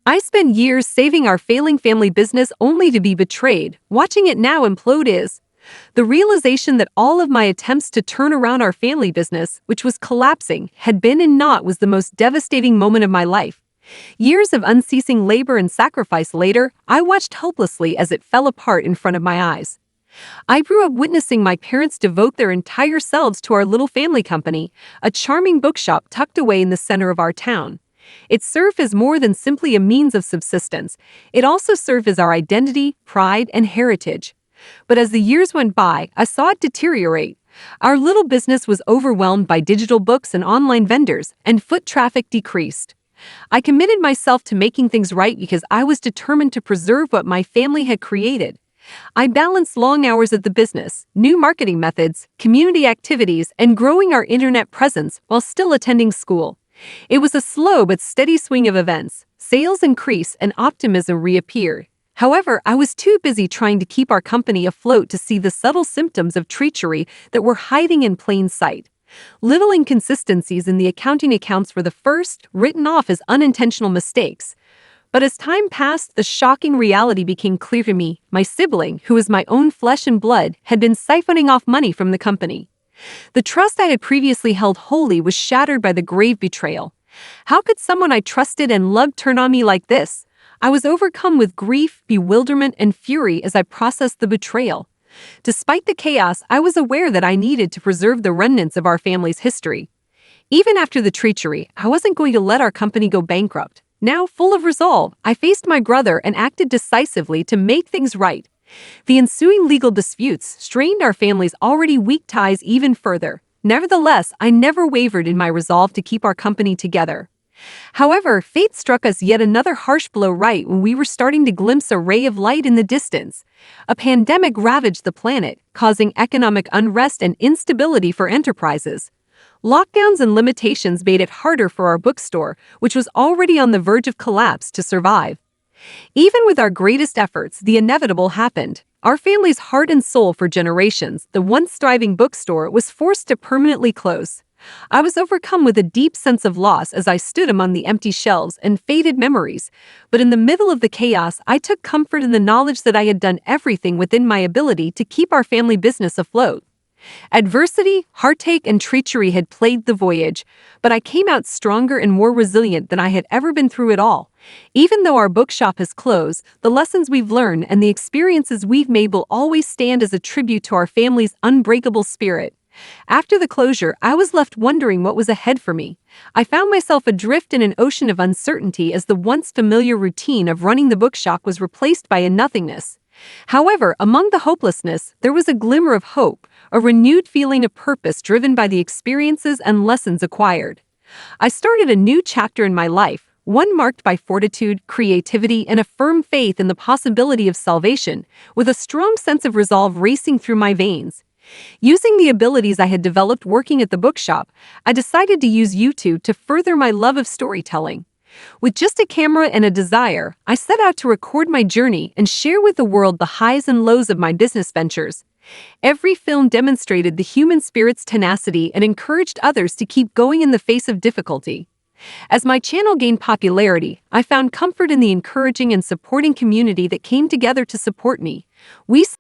I spent years saving our failing family business only to be betrayed. Watching it now implode is the realization that all of my attempts to turn around our family business, which was collapsing, had been and not was the most devastating moment of my life. Years of unceasing labor and sacrifice later, I watched helplessly as it fell apart in front of my eyes. I grew up witnessing my parents devote their entire selves to our little family company, a charming bookshop tucked away in the center of our town. It served as more than simply a means of subsistence. It also served as our identity, pride, and heritage. But as the years went by, I saw it deteriorate. Our little business was overwhelmed by digital books and online vendors, and foot traffic decreased. I committed myself to making things right because I was determined to preserve what my family had created. I balanced long hours at the business, new marketing methods, community activities, and growing our internet presence while still attending school. It was a slow but steady swing of events. Sales increased and optimism reappeared. However, I was too busy trying to keep our company afloat to see the subtle symptoms of treachery that were hiding in plain sight. Little inconsistencies in the accounting accounts were the first, written off as unintentional mistakes. But as time passed, the shocking reality became clear to me. My sibling, who was my own flesh and blood, had been siphoning off money from the company. The trust I had previously held wholly was shattered by the grave betrayal. How could someone I trusted and loved turn on me like this? I was overcome with grief, bewilderment, and fury as I processed the betrayal. Despite the chaos, I was aware that I needed to preserve the remnants of our family's history. Even after the treachery, I wasn't going to let our company go bankrupt. Now, full of resolve, I faced my brother and acted decisively to make things right. The ensuing legal disputes strained our family's already weak ties even further. Nevertheless, I never wavered in my resolve to keep our company together. However, fate struck us yet another harsh blow right when we were starting to glimpse a ray of light in the distance. A pandemic ravaged the planet, causing economic unrest and instability for enterprises. Lockdowns and limitations made it harder for our bookstore, which was already on the verge of collapse, to survive. Even with our greatest efforts, the inevitable happened. Our family's heart and soul for generations, the once thriving bookstore, was forced to permanently close. I was overcome with a deep sense of loss as I stood among the empty shelves and faded memories. But in the middle of the chaos, I took comfort in the knowledge that I had done everything within my ability to keep our family business afloat. Adversity, heartache, and treachery had plagued the voyage, but I came out stronger and more resilient than I had ever been through it all. Even though our bookshop has closed, the lessons we've learned and the experiences we've made will always stand as a tribute to our family's unbreakable spirit. After the closure, I was left wondering what was ahead for me. I found myself adrift in an ocean of uncertainty as the once familiar routine of running the bookshop was replaced by a nothingness. However, among the hopelessness, there was a glimmer of hope, a renewed feeling of purpose driven by the experiences and lessons acquired. I started a new chapter in my life, one marked by fortitude, creativity, and a firm faith in the possibility of salvation, with a strong sense of resolve racing through my veins. Using the abilities I had developed working at the bookshop, I decided to use YouTube to further my love of storytelling. With just a camera and a desire, I set out to record my journey and share with the world the highs and lows of my business ventures. Every film demonstrated the human spirit's tenacity and encouraged others to keep going in the face of difficulty. As my channel gained popularity, I found comfort in the encouraging and supporting community that came together to support me.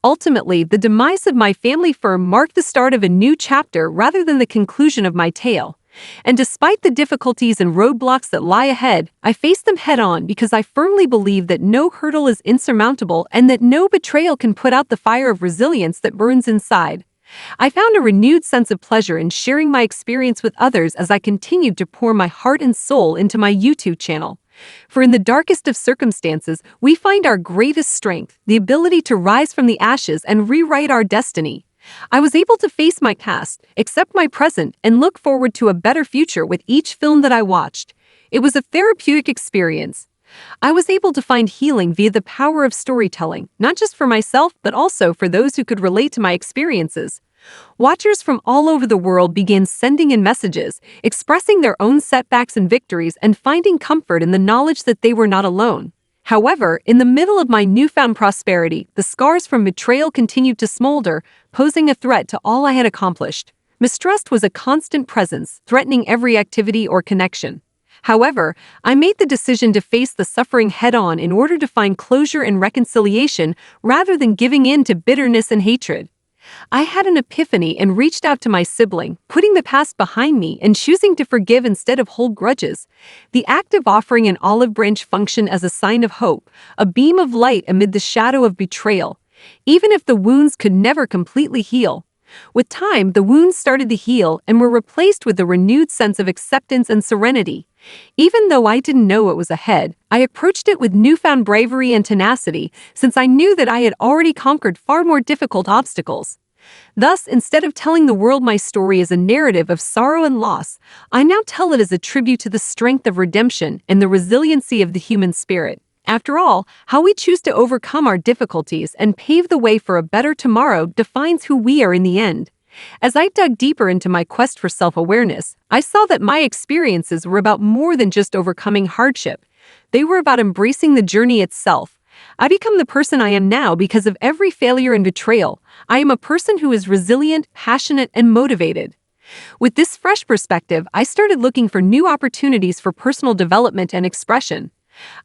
Ultimately, the demise of my family firm marked the start of a new chapter rather than the conclusion of my tale. And despite the difficulties and roadblocks that lie ahead, I face them head-on because I firmly believe that no hurdle is insurmountable and that no betrayal can put out the fire of resilience that burns inside. I found a renewed sense of pleasure in sharing my experience with others as I continued to pour my heart and soul into my YouTube channel. For in the darkest of circumstances, we find our greatest strength, the ability to rise from the ashes and rewrite our destiny. I was able to face my past, accept my present, and look forward to a better future with each film that I watched. It was a therapeutic experience. I was able to find healing via the power of storytelling, not just for myself, but also for those who could relate to my experiences. Watchers from all over the world began sending in messages, expressing their own setbacks and victories and finding comfort in the knowledge that they were not alone. However, in the middle of my newfound prosperity, the scars from betrayal continued to smolder, posing a threat to all I had accomplished. Mistrust was a constant presence, threatening every activity or connection. However, I made the decision to face the suffering head-on in order to find closure and reconciliation rather than giving in to bitterness and hatred. I had an epiphany and reached out to my sibling, putting the past behind me and choosing to forgive instead of hold grudges. The act of offering an olive branch functioned as a sign of hope, a beam of light amid the shadow of betrayal. Even if the wounds could never completely heal. With time, the wounds started to heal and were replaced with a renewed sense of acceptance and serenity. Even though I didn't know what was ahead, I approached it with newfound bravery and tenacity, since I knew that I had already conquered far more difficult obstacles. Thus, instead of telling the world my story as a narrative of sorrow and loss, I now tell it as a tribute to the strength of redemption and the resiliency of the human spirit. After all, how we choose to overcome our difficulties and pave the way for a better tomorrow defines who we are in the end. As I dug deeper into my quest for self-awareness, I saw that my experiences were about more than just overcoming hardship. They were about embracing the journey itself. I become the person I am now because of every failure and betrayal. I am a person who is resilient, passionate, and motivated. With this fresh perspective, I started looking for new opportunities for personal development and expression.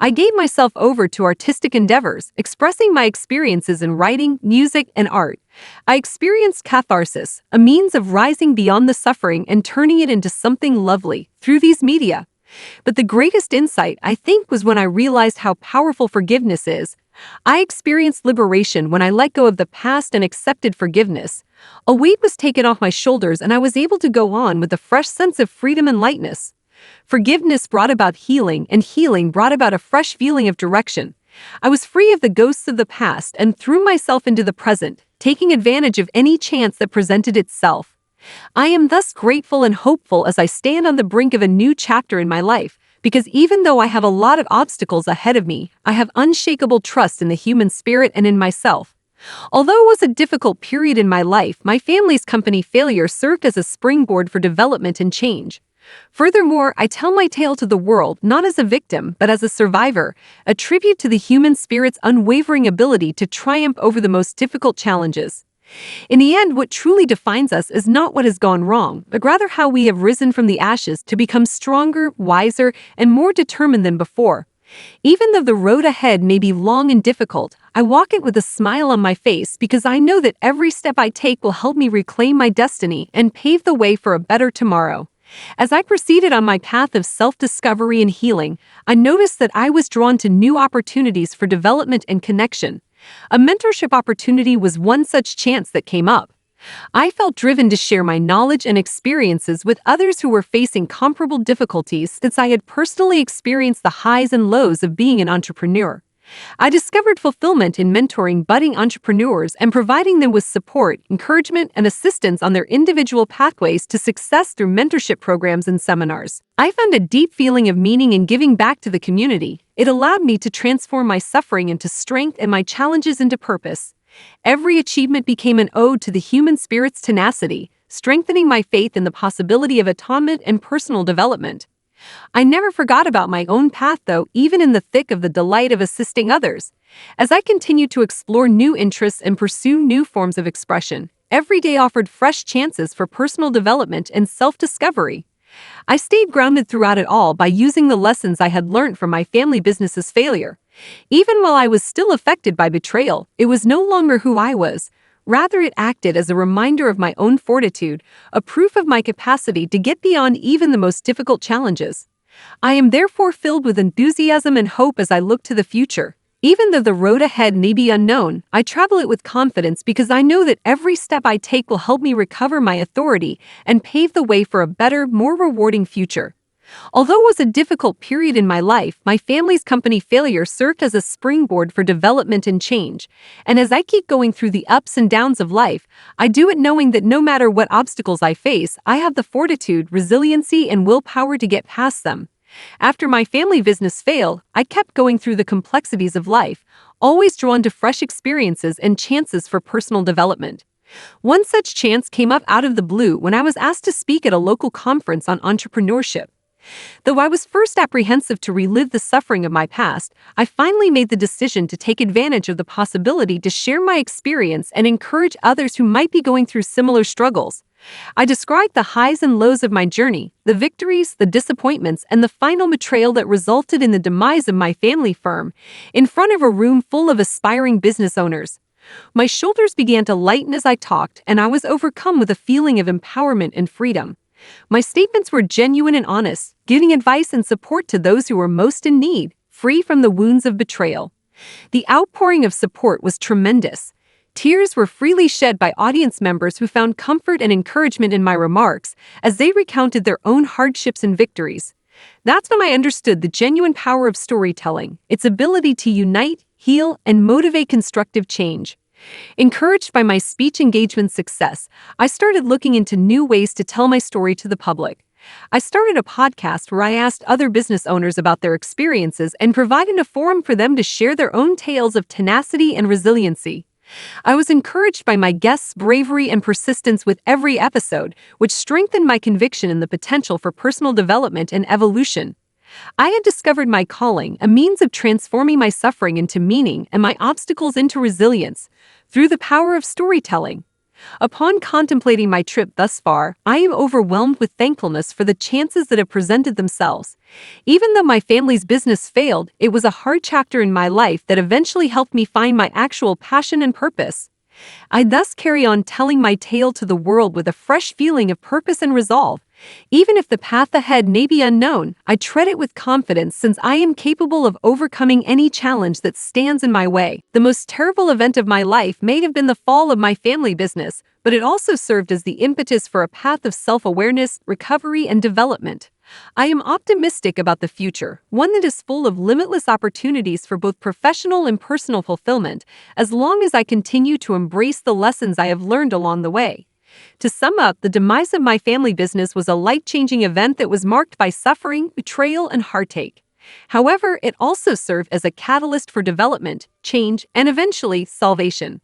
I gave myself over to artistic endeavors, expressing my experiences in writing, music, and art. I experienced catharsis, a means of rising beyond the suffering and turning it into something lovely, through these media. But the greatest insight, I think, was when I realized how powerful forgiveness is. I experienced liberation when I let go of the past and accepted forgiveness. A weight was taken off my shoulders and I was able to go on with a fresh sense of freedom and lightness. Forgiveness brought about healing, and healing brought about a fresh feeling of direction. I was free of the ghosts of the past and threw myself into the present, taking advantage of any chance that presented itself. I am thus grateful and hopeful as I stand on the brink of a new chapter in my life, because even though I have a lot of obstacles ahead of me, I have unshakable trust in the human spirit and in myself. Although it was a difficult period in my life, my family's company failure served as a springboard for development and change. Furthermore, I tell my tale to the world not as a victim, but as a survivor, a tribute to the human spirit's unwavering ability to triumph over the most difficult challenges. In the end, what truly defines us is not what has gone wrong, but rather how we have risen from the ashes to become stronger, wiser, and more determined than before. Even though the road ahead may be long and difficult, I walk it with a smile on my face because I know that every step I take will help me reclaim my destiny and pave the way for a better tomorrow. As I proceeded on my path of self-discovery and healing, I noticed that I was drawn to new opportunities for development and connection. A mentorship opportunity was one such chance that came up. I felt driven to share my knowledge and experiences with others who were facing comparable difficulties since I had personally experienced the highs and lows of being an entrepreneur. I discovered fulfillment in mentoring budding entrepreneurs and providing them with support, encouragement, and assistance on their individual pathways to success through mentorship programs and seminars. I found a deep feeling of meaning in giving back to the community. It allowed me to transform my suffering into strength and my challenges into purpose. Every achievement became an ode to the human spirit's tenacity, strengthening my faith in the possibility of atonement and personal development. I never forgot about my own path, though, even in the thick of the delight of assisting others. As I continued to explore new interests and pursue new forms of expression, every day offered fresh chances for personal development and self-discovery. I stayed grounded throughout it all by using the lessons I had learned from my family business's failure. Even while I was still affected by betrayal, it was no longer who I was. Rather, it acted as a reminder of my own fortitude, a proof of my capacity to get beyond even the most difficult challenges. I am therefore filled with enthusiasm and hope as I look to the future. Even though the road ahead may be unknown, I travel it with confidence because I know that every step I take will help me recover my authority and pave the way for a better, more rewarding future. Although it was a difficult period in my life, my family's company failure served as a springboard for development and change. And as I keep going through the ups and downs of life, I do it knowing that no matter what obstacles I face, I have the fortitude, resiliency, and willpower to get past them. After my family business failed, I kept going through the complexities of life, always drawn to fresh experiences and chances for personal development. One such chance came up out of the blue when I was asked to speak at a local conference on entrepreneurship. Though I was first apprehensive to relive the suffering of my past, I finally made the decision to take advantage of the possibility to share my experience and encourage others who might be going through similar struggles. I described the highs and lows of my journey, the victories, the disappointments, and the final betrayal that resulted in the demise of my family firm, in front of a room full of aspiring business owners. My shoulders began to lighten as I talked, and I was overcome with a feeling of empowerment and freedom. My statements were genuine and honest, giving advice and support to those who were most in need, free from the wounds of betrayal. The outpouring of support was tremendous. Tears were freely shed by audience members who found comfort and encouragement in my remarks as they recounted their own hardships and victories. That's when I understood the genuine power of storytelling, its ability to unite, heal, and motivate constructive change. Encouraged by my speech engagement success, I started looking into new ways to tell my story to the public. I started a podcast where I asked other business owners about their experiences and provided a forum for them to share their own tales of tenacity and resiliency. I was encouraged by my guests' bravery and persistence with every episode, which strengthened my conviction in the potential for personal development and evolution. I had discovered my calling, a means of transforming my suffering into meaning and my obstacles into resilience, through the power of storytelling. Upon contemplating my trip thus far, I am overwhelmed with thankfulness for the chances that have presented themselves. Even though my family's business failed, it was a hard chapter in my life that eventually helped me find my actual passion and purpose. I thus carry on telling my tale to the world with a fresh feeling of purpose and resolve. Even if the path ahead may be unknown, I tread it with confidence since I am capable of overcoming any challenge that stands in my way. The most terrible event of my life may have been the fall of my family business, but it also served as the impetus for a path of self-awareness, recovery, and development. I am optimistic about the future, one that is full of limitless opportunities for both professional and personal fulfillment, as long as I continue to embrace the lessons I have learned along the way. To sum up, the demise of my family business was a life-changing event that was marked by suffering, betrayal, and heartache. However, it also served as a catalyst for development, change, and eventually, salvation.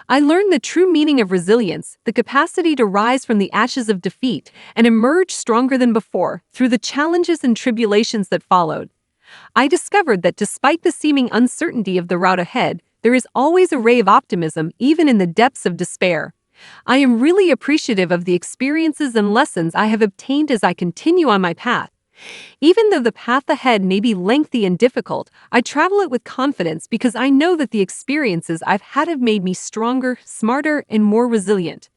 I learned the true meaning of resilience, the capacity to rise from the ashes of defeat and emerge stronger than before through the challenges and tribulations that followed. I discovered that despite the seeming uncertainty of the route ahead, there is always a ray of optimism even in the depths of despair. I am really appreciative of the experiences and lessons I have obtained as I continue on my path. Even though the path ahead may be lengthy and difficult, I travel it with confidence because I know that the experiences I've had have made me stronger, smarter, and more resilient.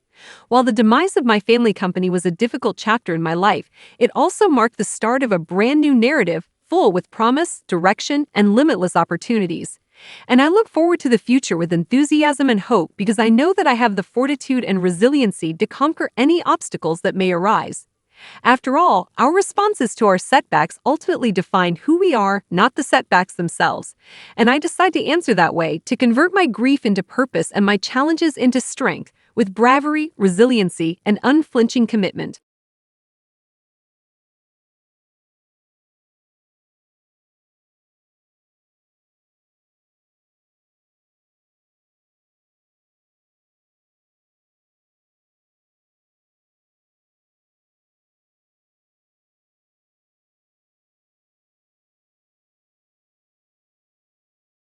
While the demise of my family company was a difficult chapter in my life, it also marked the start of a brand new narrative, full with promise, direction, and limitless opportunities. And I look forward to the future with enthusiasm and hope because I know that I have the fortitude and resiliency to conquer any obstacles that may arise. After all, our responses to our setbacks ultimately define who we are, not the setbacks themselves. And I decide to answer that way, to convert my grief into purpose and my challenges into strength, with bravery, resiliency, and unflinching commitment.